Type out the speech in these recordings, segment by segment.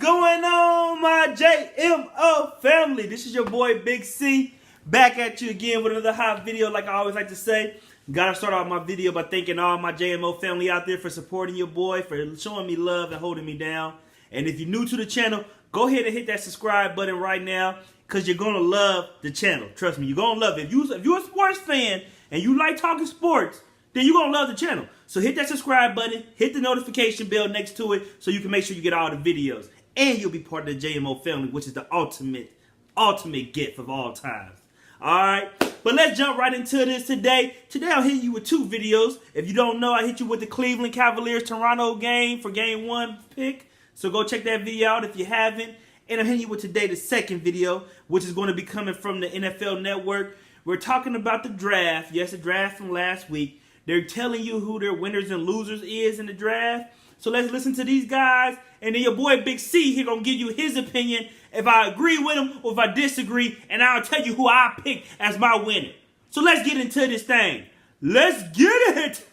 going on, my JMO family? This is your boy Big C, back at you again with another hot video. Like I always like to say, gotta start off my video by thanking all my JMO family out there for supporting your boy, for showing me love and holding me down. And if you're new to the channel, go ahead and hit that subscribe button right now, because you're gonna love the channel. Trust me, you're gonna love it. If you're a sports fan and you like talking sports, then you're going to love the channel. So hit that subscribe button, hit the notification bell next to it so you can make sure you get all the videos. And you'll be part of the JMO family, which is the ultimate gift of all times. Alright, but let's jump right into this today. Today I'll hit you with two videos. If you don't know, I hit you with the Cleveland Cavaliers-Toronto game for Game 1 pick. So go check that video out if you haven't. And I'm hitting you with today the second video, which is going to be coming from the NFL Network. We're talking about the draft. Yes, the draft from last week. They're telling you who their winners and losers is in the draft. So let's listen to these guys. And then your boy Big C here going to give you his opinion if I agree with him or if I disagree. And I'll tell you who I picked as my winner. So let's get into this thing. Let's get it.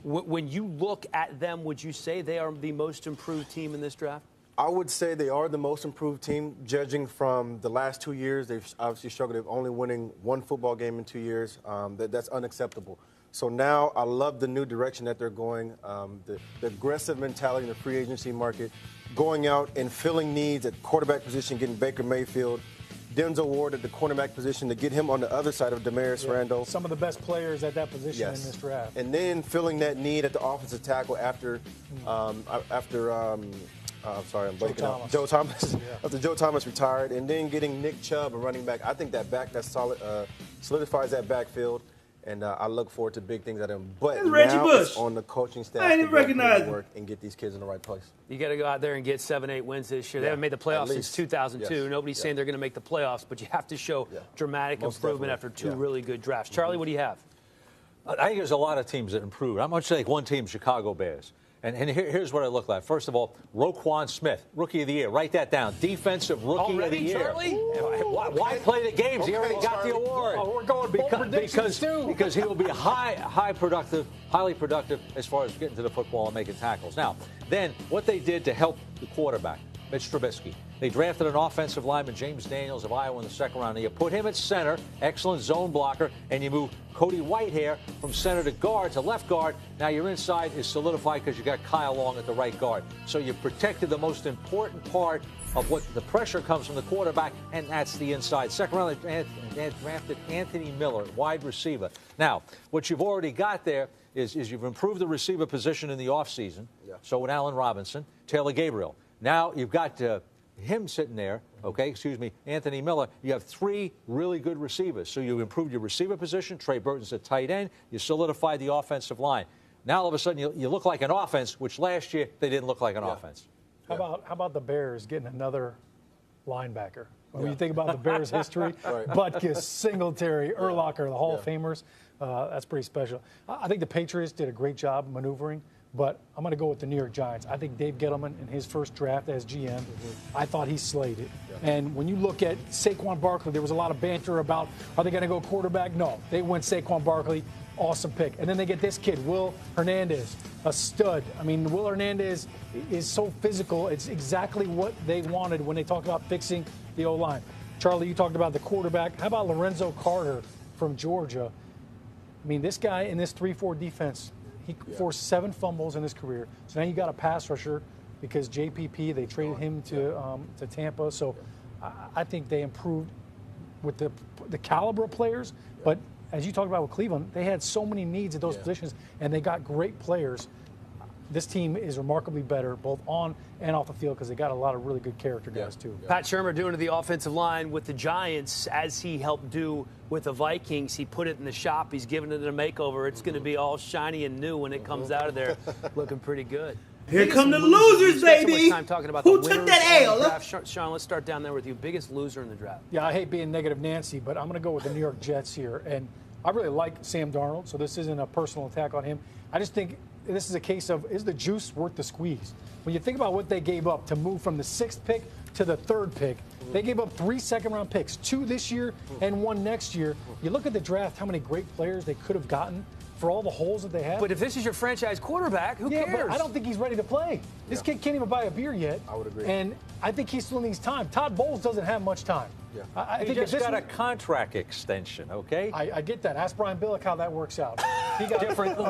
When you look at them, would you say they are the most improved team in this draft? I would say they are the most improved team, judging from the last 2 years. They've obviously struggled. They've only winning one football game in 2 years. That's unacceptable. So now I love the new direction that they're going, the aggressive mentality in the free agency market, going out and filling needs at quarterback position, getting Baker Mayfield, Denzel Ward at the cornerback position to get him on the other side of Damaris Randall. Some of the best players at that position in this draft. And then filling that need at the offensive tackle after I'm sorry, I'm blanking out. Joe Thomas. After Joe Thomas retired, and then getting Nick Chubb, a running back. I think that's solid, solidifies that backfield, and I look forward to big things out of him. But now it's on the coaching staff I didn't recognize work and get these kids in the right place. You got to go out there and get 7-8 wins this year. They haven't made the playoffs since 2002. Yes. Nobody's saying they're going to make the playoffs, but you have to show dramatic improvement after two really good drafts. Charlie, what do you have? I think there's a lot of teams that improved. I'm going to take one team, Chicago Bears. And here's what I look like. First of all, Roquan Smith, Rookie of the Year. Write that down. Defensive Rookie of the Year. Charlie? Why play the games? He already got the award. Oh, we're going because he will be highly productive as far as getting to the football and making tackles. Now, then what they did to help the quarterback, Mitch Trubisky. They drafted an offensive lineman, James Daniels of Iowa, in the second round. And you put him at center, excellent zone blocker, and you move Cody Whitehair from center to guard to left guard. Now your inside is solidified because you got Kyle Long at the right guard. So you protected the most important part of what the pressure comes from the quarterback, and that's the inside. Second round, they drafted Anthony Miller, wide receiver. Now, what you've already got there is you've improved the receiver position in the offseason. So with Allen Robinson, Taylor Gabriel. Now you've got him sitting there, Anthony Miller. You have three really good receivers. So you improved your receiver position. Trey Burton's at tight end. You solidified the offensive line. Now all of a sudden you look like an offense, which last year they didn't look like an offense. How about the Bears getting another linebacker? When you think about the Bears' history, Butkus, Singletary, Urlacher, the Hall of Famers, that's pretty special. I think the Patriots did a great job maneuvering. But I'm going to go with the New York Giants. I think Dave Gettleman, in his first draft as GM, I thought he slayed it. And when you look at Saquon Barkley, there was a lot of banter about, are they going to go quarterback? No. They went Saquon Barkley, awesome pick. And then they get this kid, Will Hernandez, a stud. I mean, Will Hernandez is so physical. It's exactly what they wanted when they talked about fixing the O-line. Charlie, you talked about the quarterback. How about Lorenzo Carter from Georgia? I mean, this guy in this 3-4 defense, he forced 7 fumbles in his career. So now you got a pass rusher because JPP, they traded him to Tampa. So I think they improved with the caliber of players. But as you talked about with Cleveland, they had so many needs at those positions, and they got great players. This team is remarkably better, both on and off the field, because they got a lot of really good character guys, too. Pat Shurmur doing to the offensive line with the Giants, as he helped do with the Vikings. He put it in the shop. He's giving it a makeover. It's going to be all shiny and new when it comes out of there, looking pretty good. Here come the losers, baby. Time talking about Who the took that L? Draft. Sean, let's start down there with you. Biggest loser in the draft. Yeah, I hate being negative Nancy, but I'm going to go with the New York Jets here. And I really like Sam Darnold, so this isn't a personal attack on him. I just think this is a case of, is the juice worth the squeeze? When you think about what they gave up to move from the 6th pick to the 3rd pick, they gave up 3 second-round picks, 2 this year and 1 next year. You look at the draft, how many great players they could have gotten for all the holes that they have. But if this is your franchise quarterback, who cares? But I don't think he's ready to play. This kid can't even buy a beer yet. I would agree. And I think he still needs time. Todd Bowles doesn't have much time. Yeah. I He think just if this got a was- contract extension, okay? I get that. Ask Brian Billick how that works out. He got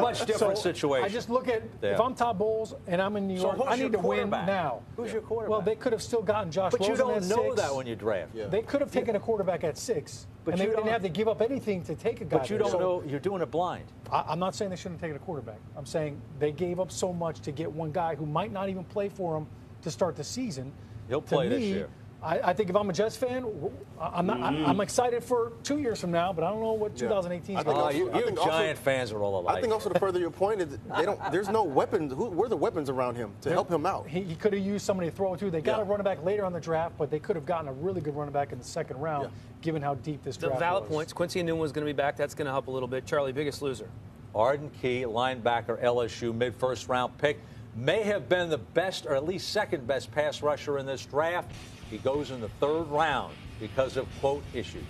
Much different So situation. I just look at, Yeah. if I'm Todd Bowles and I'm in New So York, who's I your need to win quarterback? now. Who's your quarterback? Well, they could have still gotten Josh But you Rosen don't at know 6. that when you draft. Yeah. They could have taken a quarterback at 6. But and they you didn't don't- have to give up anything to take a guy. But you there. don't So know. You're doing it blind. I'm not saying they shouldn't have taken a quarterback. I'm saying they gave up so much to get one guy who might not even play for them to start the season. He'll To play this me, year. I think if I'm a Jets fan, I'm excited for 2 years from now, but I don't know what 2018 is I think going to also- be. I You think also- Giant fans are all alike. I think also to further your point is there's no weapons. Where are the weapons around him to help him out? He could have used somebody to throw it to. They got Yeah. a running back later on the draft, but they could have gotten a really good running back in the 2nd round, Yeah. given how deep this The draft valid was. points. Quincy Newman's going to be back. That's going to help a little bit. Charlie, biggest loser. Arden Key, linebacker, LSU, mid-first round pick, may have been the best or at least second best pass rusher in this draft. He goes in the 3rd round because of, quote, issues.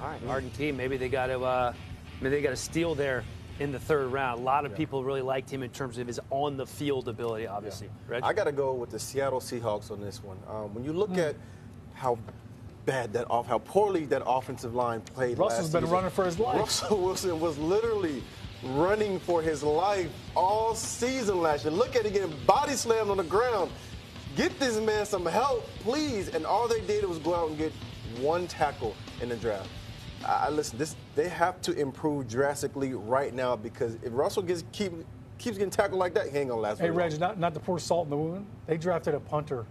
All right, Arden Key. Maybe they got to steal there in the 3rd round. A lot of people really liked him in terms of his on-the-field ability, obviously. Reg? I got to go with the Seattle Seahawks on this one. When you look at how how poorly that offensive line played Russell's last been season, running for his life. Russell Wilson was literally running for his life all season last year. Look at him getting body slammed on the ground. Get this man some help, please. And all they did was go out and get 1 tackle in the draft. Listen, they have to improve drastically right now because if Russell keeps getting tackled like that, he ain't gonna last. Hey, very Reg, long. not to pour salt in the wound, they drafted a punter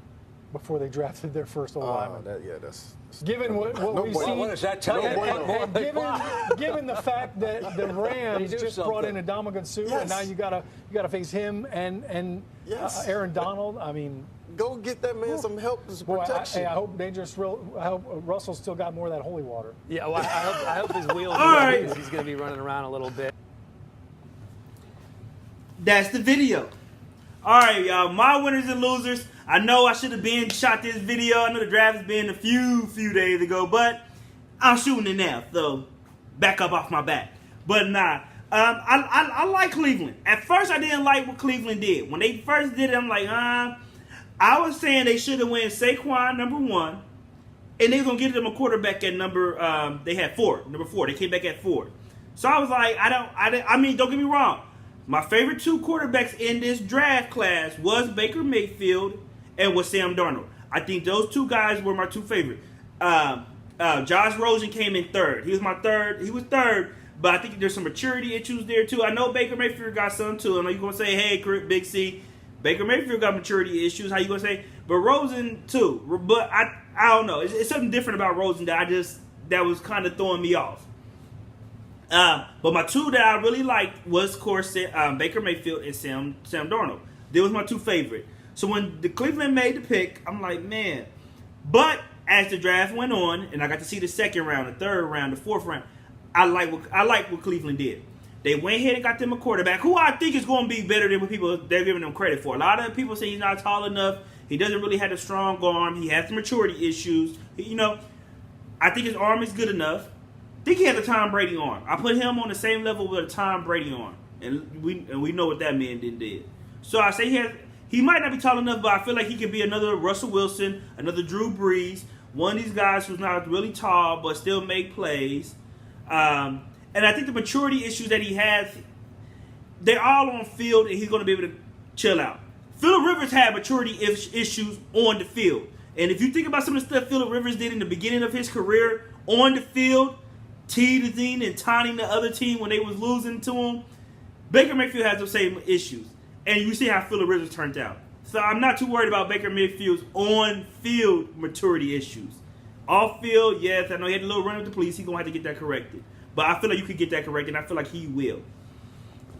before they drafted their first O-lineman. That's Given what no we've bueno. seen, What does that tell you? and given the fact that the Rams do just brought in something. Adama Suh, Yes. and now you gotta face him and Yes. Aaron Donald. I mean, Go get that man some help, some boy, protection. I hope I hope Russell still got more of that holy water. Yeah, well, I hope his wheels All are right. because he's going to be running around a little bit. That's the video. All right, y'all. My winners and losers. I know I should have been shot this video. I know the draft has been a few days ago, but I'm shooting it now. So back up off my back. But nah, I like Cleveland. At first, I didn't like what Cleveland did. When they first did it, I'm like, I was saying they should have went Saquon number 1, and they were gonna give them a quarterback at number. They had 4, number 4. They came back at 4. So I was like, I mean, don't get me wrong. My favorite 2 quarterbacks in this draft class was Baker Mayfield and was Sam Darnold. I think those 2 guys were my 2 favorite. Josh Rosen came in 3rd. He was my 3rd. He was 3rd, but I think there's some maturity issues there too. I know Baker Mayfield got some too. I know you're gonna say, hey, Big C, Baker Mayfield got maturity issues. How you gonna say? But Rosen too. But I don't know. It's something different about Rosen that was kind of throwing me off. But my 2 that I really liked was, of course, Baker Mayfield and Sam Darnold. They was my 2 favorite. So when the Cleveland made the pick, I'm like, man. But as the draft went on, and I got to see the 2nd round, the 3rd round, the 4th round, I like what Cleveland did. They went ahead and got them a quarterback who I think is going to be better than what they're giving him credit for. A lot of people say he's not tall enough. He doesn't really have a strong arm. He has some maturity issues. I think his arm is good enough. I think he has a Tom Brady arm. I put him on the same level with a Tom Brady arm, and we know what that man did. So I say he might not be tall enough, but I feel like he could be another Russell Wilson, another Drew Brees, one of these guys who's not really tall but still make plays. And I think the maturity issues that he has, they're all on field, and he's going to be able to chill out. Phillip Rivers had maturity issues on the field. And if you think about some of the stuff Phillip Rivers did in the beginning of his career on the field, teasing and taunting the other team when they was losing to him, Baker Mayfield has those same issues. And you see how Phillip Rivers turned out. So I'm not too worried about Baker Mayfield's on-field maturity issues. Off-field, yes, I know he had a little run with the police. He's going to have to get that corrected. But I feel like you could get that corrected, and I feel like he will.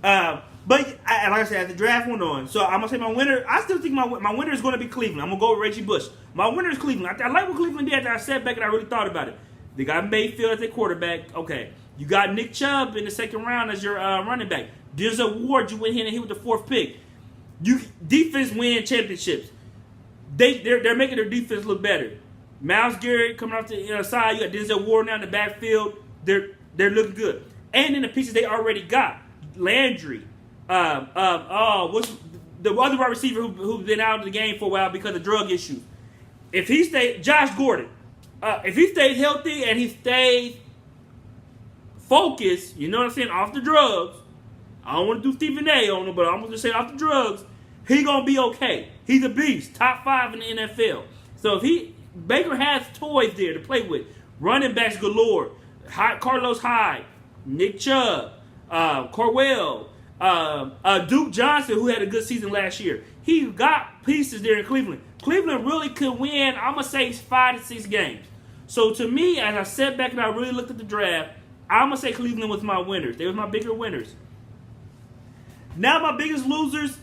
But like I said, as the draft went on, so I'm going to say my winner. I still think my winner is going to be Cleveland. I'm going to go with Reggie Bush. My winner is Cleveland. I like what Cleveland did after I sat back and I really thought about it. They got Mayfield as their quarterback. Okay. You got Nick Chubb in the 2nd round as your running back. Denzel Ward, you went here and he was the 4th pick. Defense win championships. They're making their defense look better. Myles Garrett coming off the side. You got Denzel Ward now in the backfield. They're looking good. And in the pieces they already got, Landry. What's the other wide receiver who's been out of the game for a while because of drug issues? If he stayed, Josh Gordon. If he stayed healthy and he stayed focused, you know what I'm saying, off the drugs. I don't want to do Stephen A on him, but I'm going to say off the drugs. He going to be okay. He's a beast. Top 5 in the NFL. So if Baker has toys there to play with. Running backs galore. Carlos Hyde. Nick Chubb. Corwell. Duke Johnson, who had a good season last year. He got pieces there in Cleveland. Cleveland really could win, I'm going to say, 5 to 6 games. So to me, as I sat back and I really looked at the draft, I'm going to say Cleveland was my winners. They was my bigger winners. Now my biggest losers,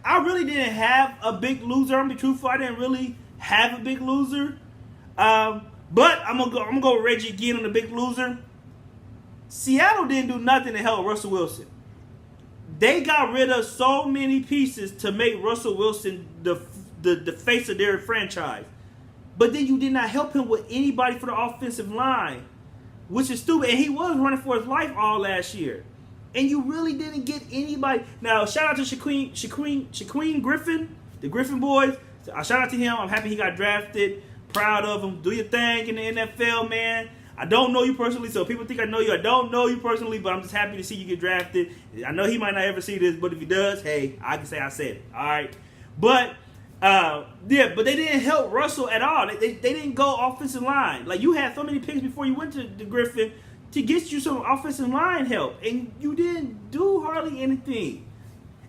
I really didn't have a big loser. I'm going to be truthful. I didn't really have a big loser. But I'm gonna go with Reggie again on the big loser. Seattle didn't do nothing to help Russell Wilson. They got rid of so many pieces to make Russell Wilson the face of their franchise. But then you did not help him with anybody for the offensive line, which is stupid. And he was running for his life all last year. And you really didn't get anybody. Now, shout out to Shaquem Griffin, the Griffin boys. Shout out to him. I'm happy he got drafted. Proud of him. Do your thing in the NFL, man. I don't know you personally, so people think I know you. I don't know you personally, but I'm just happy to see you get drafted. I know he might not ever see this, but if he does, hey, I can say I said it. All right. But, but they didn't help Russell at all. They didn't go offensive line. Like, you had so many picks before you went to the Griffin to get you some offensive line help, and you didn't do hardly anything.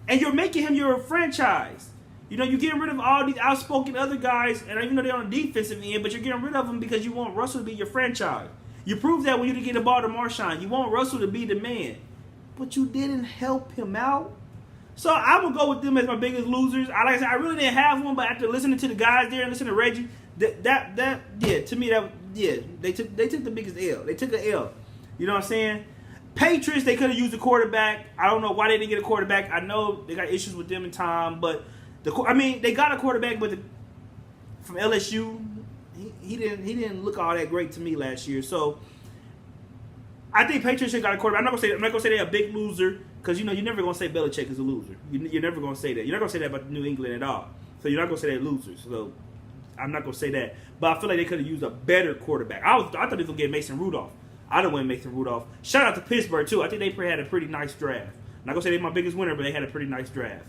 And you're making him your franchise. You know, you're getting rid of all these outspoken other guys, and even though they're on the defensive end, but you're getting rid of them because you want Russell to be your franchise. You proved that when you didn't get the ball to Marshawn. You want Russell to be the man. But you didn't help him out. So I'm going to go with them as my biggest losers. Like I said, I really didn't have one, but after listening to the guys there and listening to Reggie, to me, they took the biggest L. They took an L. You know what I'm saying? Patriots, they could have used a quarterback. I don't know why they didn't get a quarterback. I know they got issues with them and Tom, but they got a quarterback, but from LSU, he didn't look all that great to me last year. So I think Patriots should got a quarterback. I'm not gonna say they're a big loser because you're never gonna say Belichick is a loser. You're never gonna say that. You're not gonna say that about New England at all. So you're not gonna say they're losers. So I'm not gonna say that. But I feel like they could have used a better quarterback. I thought they was gonna get Mason Rudolph. I don't want Mason Rudolph. Shout out to Pittsburgh too. I think they had a pretty nice draft. I'm not gonna say they're my biggest winner, but they had a pretty nice draft.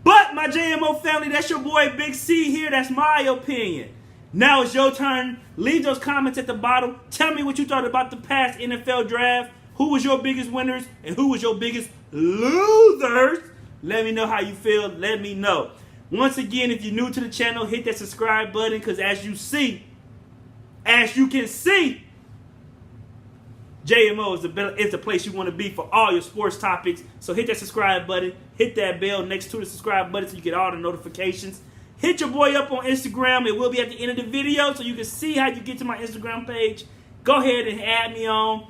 But my JMO family, that's your boy Big C here. That's my opinion. Now it's your turn. Leave those comments at the bottom. Tell me what you thought about the past NFL draft. Who was your biggest winners and who was your biggest losers? Let me know how you feel. Let me know. Once again, if you're new to the channel, hit that subscribe button because as you can see, JMO is the place you want to be for all your sports topics. So hit that subscribe button. Hit that bell next to the subscribe button so you get all the notifications. Hit your boy up on Instagram. It will be at the end of the video so you can see how you get to my Instagram page. Go ahead and add me on.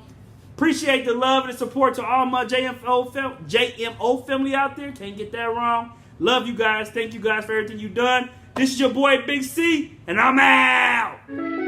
Appreciate the love and the support to all my JMO family out there. Can't get that wrong. Love you guys. Thank you guys for everything you've done. This is your boy Big C, and I'm out.